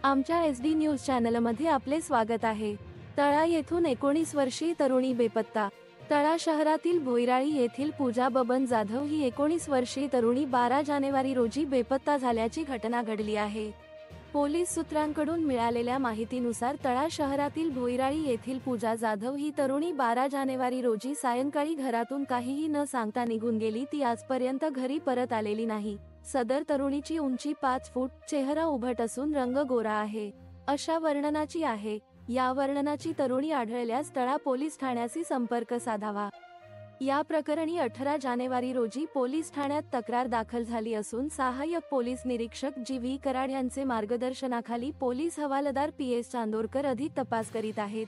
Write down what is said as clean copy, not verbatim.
आमच्या SD news चॅनलमध्ये आपले स्वागत आहे। तळा येथून 19 वर्षीय तरुणी बेपत्ता। तळा शहरातील भोईराळी येथील पूजा बबन जाधव ही 19 वर्षीय तरुणी 12 जानेवारी रोजी बेपत्ता झाल्याची घटना घडली आहे। पोलीस सूत्रांकडून मिळालेल्या माहितीनुसार तळा शहरातील भोईराळी येथील पूजा जाधव ही तरुणी 12 जानेवारी रोजी सायंकाळी घरातून काहीही न सांगता निघून गेली। ती आजपर्यंत घरी परत आलेली नाही। सदर तरुणीची उंची 5 फूट, चेहरा उभट असून रंग गोरा आहे, अशा वर्णनाची आहे। या वर्णनाची तरुणी आढळल्यास तळा पोलीस ठाण्याशी संपर्क साधावा। या प्रकरणी 18 जानेवारी रोजी पोलीस ठाण्यात तक्रार दाखल झाली असून सहाय्यक पोलीस निरीक्षक GV कराड यांचे मार्गदर्शनाखाली पोलीस हवालदार PS चांदोरकर अधिक तपास करीत आहेत।